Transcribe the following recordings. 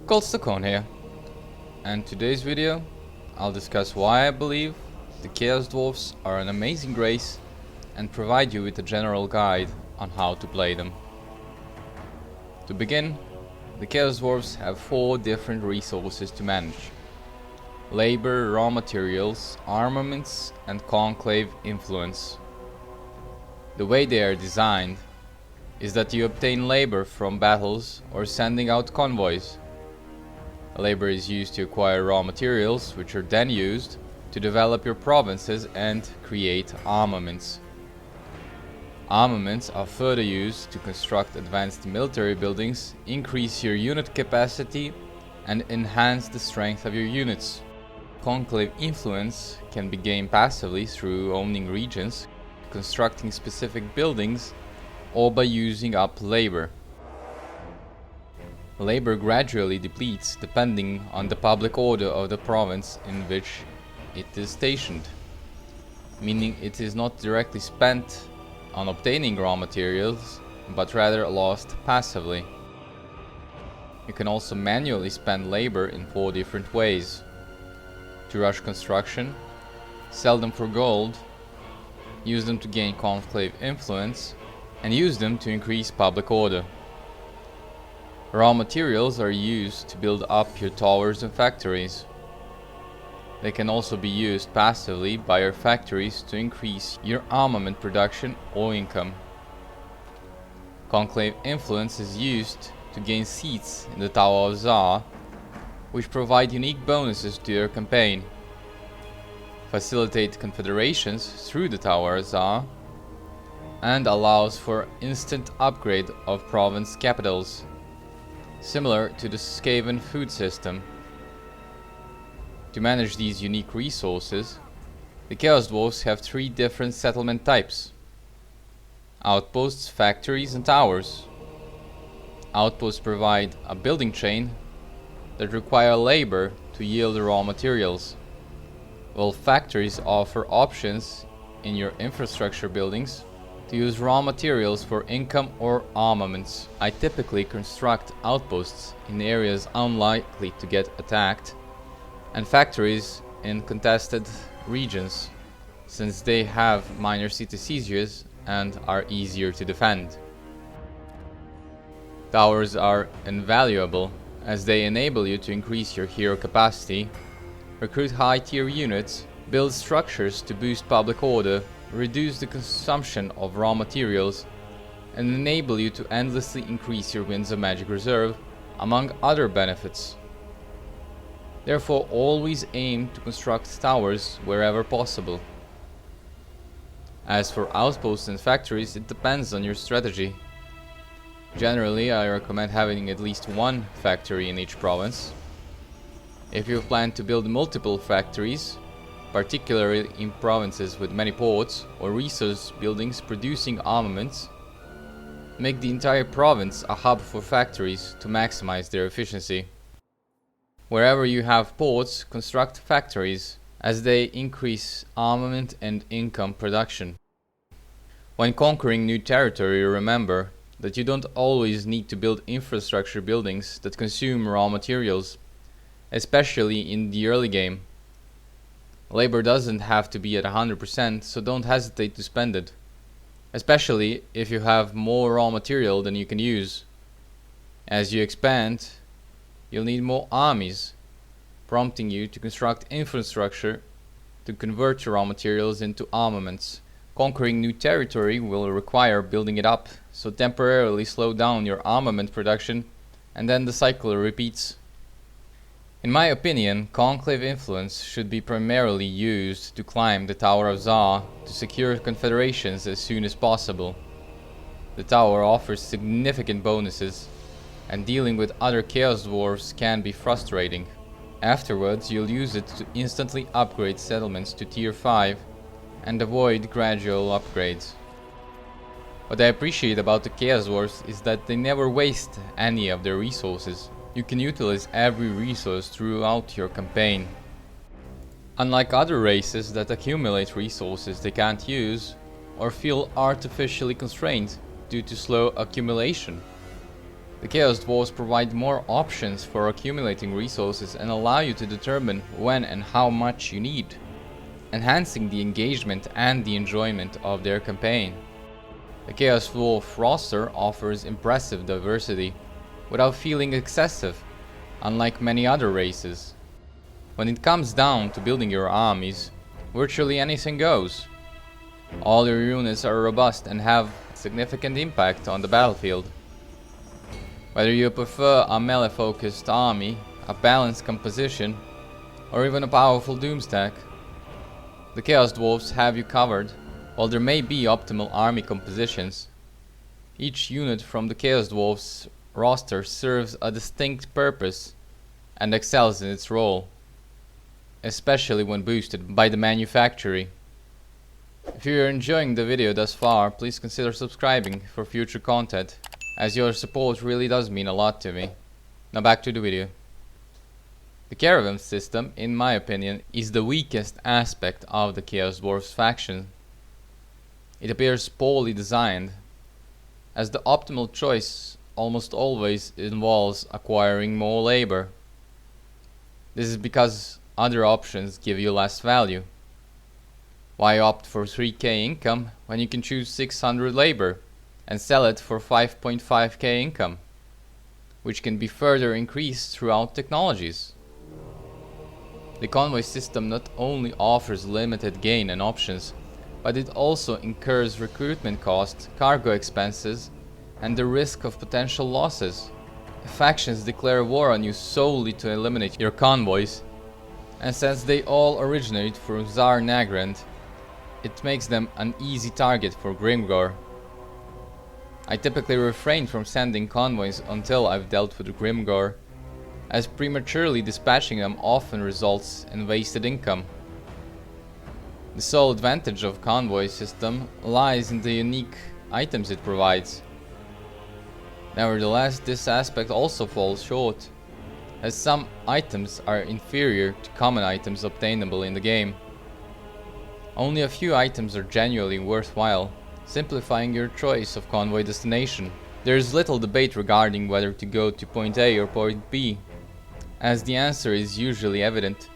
Goldstone here, and today's video I'll discuss why I believe the Chaos Dwarfs are an amazing race and provide you with a general guide on how to play them. To begin, the Chaos Dwarfs have 4 different resources to manage: labor, raw materials, armaments, and conclave influence. The way they are designed is that you obtain labor from battles or sending out convoys. Labor is used to acquire raw materials, which are then used to develop your provinces and create armaments. Armaments are further used to construct advanced military buildings, increase your unit capacity, and enhance the strength of your units. Conclave influence can be gained passively through owning regions, constructing specific buildings, or by using up labor. Labor gradually depletes depending on the public order of the province in which it is stationed, meaning it is not directly spent on obtaining raw materials, but rather lost passively. You can also manually spend labor in 4 different ways: to rush construction, sell them for gold, use them to gain conclave influence, and use them to increase public order. Raw materials are used to build up your towers and factories. They can also be used passively by your factories to increase your armament production or income. Conclave influence is used to gain seats in the Tower of Tsar, which provide unique bonuses to your campaign. Facilitate confederations through the Tower of Tsar, and allows for instant upgrade of province capitals, similar to the Skaven food system. To manage these unique resources, the Chaos Dwarfs have 3 different settlement types: outposts, factories, and towers. Outposts provide a building chain that require labor to yield the raw materials, while factories offer options in your infrastructure buildings to use raw materials for income or armaments. I typically construct outposts in areas unlikely to get attacked, and factories in contested regions, since they have minor city sieges and are easier to defend. Towers are invaluable, as they enable you to increase your hero capacity, recruit high-tier units, build structures to boost public order, reduce the consumption of raw materials, and enable you to endlessly increase your Winds of Magic reserve, among other benefits. Therefore, always aim to construct towers wherever possible. As for outposts and factories, it depends on your strategy. Generally, I recommend having at least 1 factory in each province. If you plan to build multiple factories, particularly in provinces with many ports or resource buildings producing armaments, make the entire province a hub for factories to maximize their efficiency. Wherever you have ports, construct factories, as they increase armament and income production. When conquering new territory, remember that you don't always need to build infrastructure buildings that consume raw materials, especially in the early game. Labor doesn't have to be at 100%, so don't hesitate to spend it, especially if you have more raw material than you can use. As you expand, you'll need more armies, prompting you to construct infrastructure to convert your raw materials into armaments. Conquering new territory will require building it up, so temporarily slow down your armament production, and then the cycle repeats. In my opinion, conclave influence should be primarily used to climb the Tower of Tsar to secure confederations as soon as possible. The tower offers significant bonuses, and dealing with other Chaos Dwarfs can be frustrating. Afterwards, you'll use it to instantly upgrade settlements to tier 5 and avoid gradual upgrades. What I appreciate about the Chaos Dwarfs is that they never waste any of their resources. You can utilize every resource throughout your campaign. Unlike other races that accumulate resources they can't use, or feel artificially constrained due to slow accumulation, The Chaos Dwarfs provide more options for accumulating resources and allow you to determine when and how much you need, enhancing the engagement and the enjoyment of their campaign. The Chaos Dwarf roster offers impressive diversity without feeling excessive, unlike many other races. When it comes down to building your armies, virtually anything goes. All your units are robust and have significant impact on the battlefield. Whether you prefer a melee-focused army, a balanced composition, or even a powerful doom stack, the Chaos Dwarfs have you covered. While there may be optimal army compositions, each unit from the Chaos Dwarfs roster serves a distinct purpose and excels in its role, especially when boosted by the manufacturer. If you are enjoying the video thus far, please consider subscribing for future content, as your support really does mean a lot to me. Now back to the video. The Caravans system, in my opinion, is the weakest aspect of the Chaos Dwarfs faction. It appears poorly designed, as the optimal choice almost always involves acquiring more labor. This is because other options give you less value. Why opt for 3k income when you can choose 600 labor and sell it for 5.5k income, which can be further increased throughout technologies? The convoy system not only offers limited gain and options, but it also incurs recruitment costs, cargo expenses, and the risk of potential losses. Factions declare war on you solely to eliminate your convoys, and since they all originate from Tsar Nagrand, it makes them an easy target for Grimgor. I typically refrain from sending convoys until I've dealt with Grimgor, as prematurely dispatching them often results in wasted income. The sole advantage of convoy system lies in the unique items it provides. Nevertheless, this aspect also falls short, as some items are inferior to common items obtainable in the game. Only a few items are genuinely worthwhile, simplifying your choice of convoy destination. There is little debate regarding whether to go to point A or point B, as the answer is usually evident.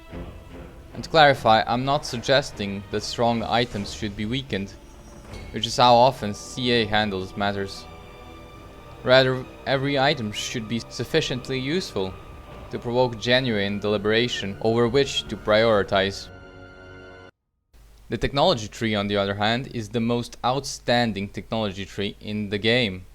And to clarify, I'm not suggesting that strong items should be weakened, which is how often CA handles matters. Rather, every item should be sufficiently useful to provoke genuine deliberation over which to prioritize. The technology tree, on the other hand, is the most outstanding technology tree in the game.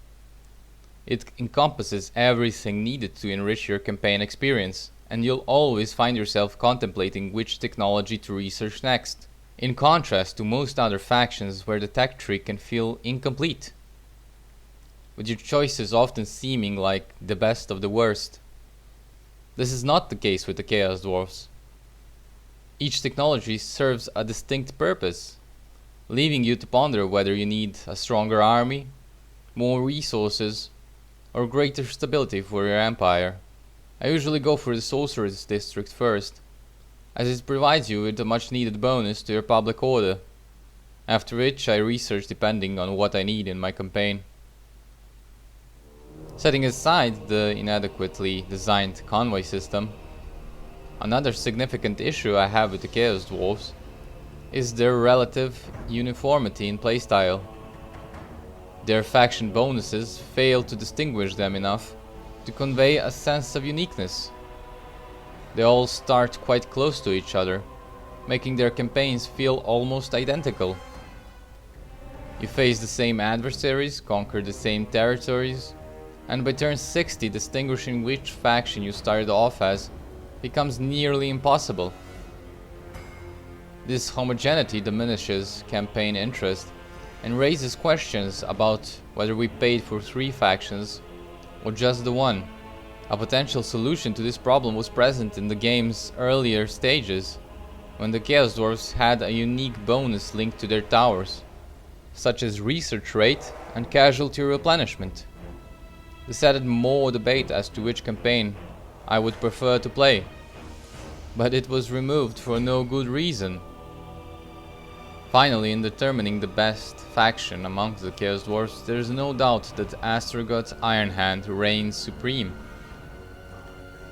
It encompasses everything needed to enrich your campaign experience, and you'll always find yourself contemplating which technology to research next, in contrast to most other factions where the tech tree can feel incomplete, with your choices often seeming like the best of the worst. This is not the case with the Chaos Dwarfs. Each technology serves a distinct purpose, leaving you to ponder whether you need a stronger army, more resources, or greater stability for your empire. I usually go for the Sorcerer's District first, as it provides you with a much needed bonus to your public order, after which I research depending on what I need in my campaign. Setting aside the inadequately designed convoy system, another significant issue I have with the Chaos Dwarfs is their relative uniformity in playstyle. Their faction bonuses fail to distinguish them enough to convey a sense of uniqueness. They all start quite close to each other, making their campaigns feel almost identical. You face the same adversaries, conquer the same territories, and by turn 60 distinguishing which faction you started off as becomes nearly impossible. This homogeneity diminishes campaign interest and raises questions about whether we paid for 3 factions or just the one. A potential solution to this problem was present in the game's earlier stages, when the Chaos Dwarfs had a unique bonus linked to their towers, such as research rate and casualty replenishment. This added more debate as to which campaign I would prefer to play, but it was removed for no good reason. Finally, in determining the best faction amongst the Chaos Dwarfs, there is no doubt that Astragod's Iron Hand reigns supreme.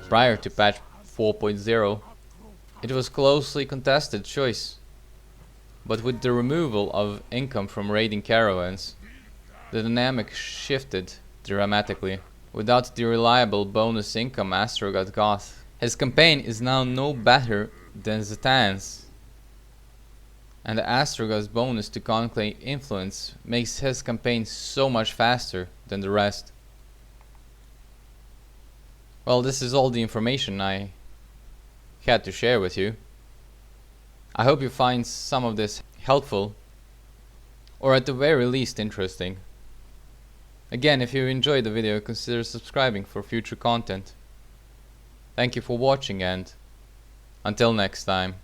Prior to patch 4.0, it was closely contested choice. But with the removal of income from raiding caravans, the dynamic shifted dramatically. Without the reliable bonus income Astrogod got, his campaign is now no better than Zatan's. And Astrogod's bonus to Conclave influence makes his campaign so much faster than the rest. Well, this is all the information I had to share with you. I hope you find some of this helpful, or at the very least interesting. Again, if you enjoyed the video, consider subscribing for future content. Thank you for watching, and until next time.